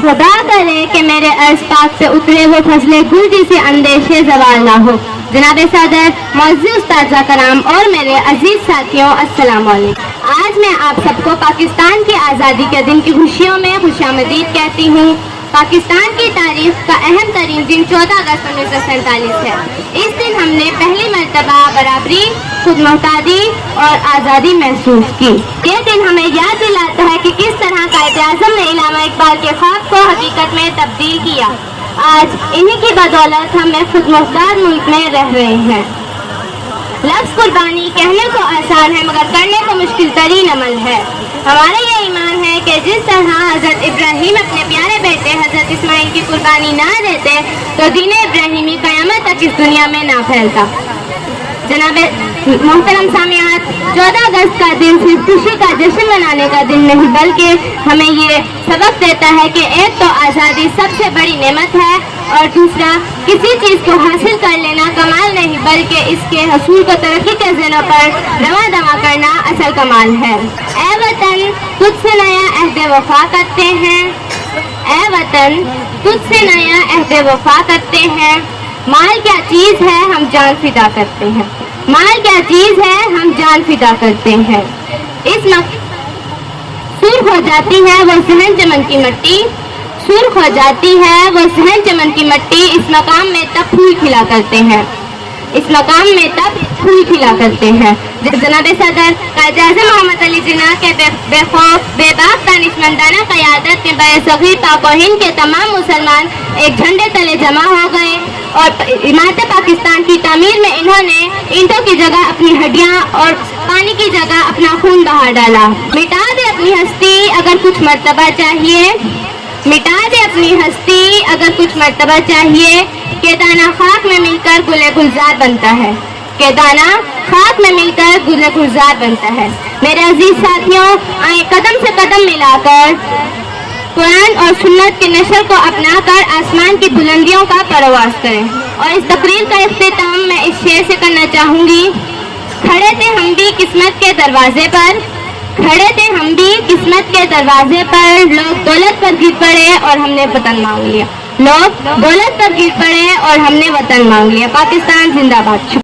خدا کرے کہ میرے عرض پاک سے اترے وہ فضل گل جسے اندیشے زوال نہ ہو۔ جناب صدر، معزز استاذہ کرام اور میرے عزیز ساتھیوں، السلام علیکم۔ آج میں آپ سب کو پاکستان کی آزادی کے دن کی خوشیوں میں خوش آمدید کہتی ہوں۔ پاکستان کی تاریخ کا اہم ترین دن 14 اگست 1947 ہے۔ اس دن ہم نے پہلی مرتبہ برابری، خود مختاری اور آزادی محسوس کی۔ یہ دن ہمیں یاد دلاتا ہے کہ کس طرح قائد اعظم نے علامہ اقبال کے خواب کو حقیقت میں تبدیل کیا۔ آج انہی کی بدولت ہم ایک خود مختار ملک میں رہ رہے ہیں۔ لفظ قربانی کہنے کو آسان ہے مگر کرنے کو مشکل ترین عمل ہے۔ ہمارا یہ ایمان ہے کہ جس طرح حضرت ابراہیم اپنے پیارے بیٹے حضرت اسماعیل کی قربانی نہ دیتے تو دین ابراہیمی قیامت تک اس دنیا میں نہ پھیلتا۔ جناب محترم سامعات، 14 اگست کا دن صرف خوشی کا جشن منانے کا دن نہیں بلکہ ہمیں یہ سبق دیتا ہے کہ ایک تو آزادی سب سے بڑی نعمت ہے اور دوسرا کسی چیز کو حاصل کر لینا کمال نہیں بلکہ اس کے حصول کو ترقی کے ذرا پر رواں دواں کرنا اصل کمال ہے۔ اے وطن، تجھ سے نیا عہد وفا کرتے ہیں۔ اے وطن، تجھ سے نیا عہد وفا کرتے ہیں۔ مال کیا چیز ہے ہم جان فدا کرتے ہیں۔ مال کیا چیز ہے ہم جان فدا کرتے ہیں۔ سرخ ہو جاتی ہے وہ صحن چمن کی مٹی، سرخ ہو جاتی ہے وہ صحن چمن کی مٹی، اس مقام میں تب پھول کھلا کرتے ہیں، اس مقام میں تب پھول کھلا کرتے ہیں۔ جناب صدر قائد اعظم محمد علی جناح کے بے خوف بے باک دانشمندانہ قیادت میں برصغیر پاک و ہند کے تمام مسلمان ایک جھنڈے تلے جمع ہو گئے اور عمارت پاکستان کی تعمیر میں انہوں نے اینٹوں کی جگہ اپنی ہڈیاں اور پانی کی جگہ اپنا خون بہا ڈالا۔ مٹا دے اپنی ہستی اگر کچھ مرتبہ چاہیے، مٹا دے اپنی ہستی اگر کچھ مرتبہ چاہیے، کہ دانہ خاک میں مل کر گل گلزار بنتا ہے، کہ دانہ خاک میں مل کر گل گلزار بنتا ہے۔ میرے عزیز ساتھیوں، آئیں قدم سے قدم ملا کر قرآن اور سنت کی نشر کو اپنا کر آسمان کی بلندیوں کا پرواز کریں۔ اور اس تقریر کا اختتام میں اس شعر سے کرنا چاہوں گی۔ کھڑے تھے ہم بھی قسمت کے دروازے پر، کھڑے تھے ہم بھی قسمت کے دروازے پر، لوگ دولت پر گر پڑے اور ہم نے وطن مانگ لیا، لوگ دولت پر گر پڑے اور ہم نے وطن مانگ لیا۔ پاکستان زندہ باد۔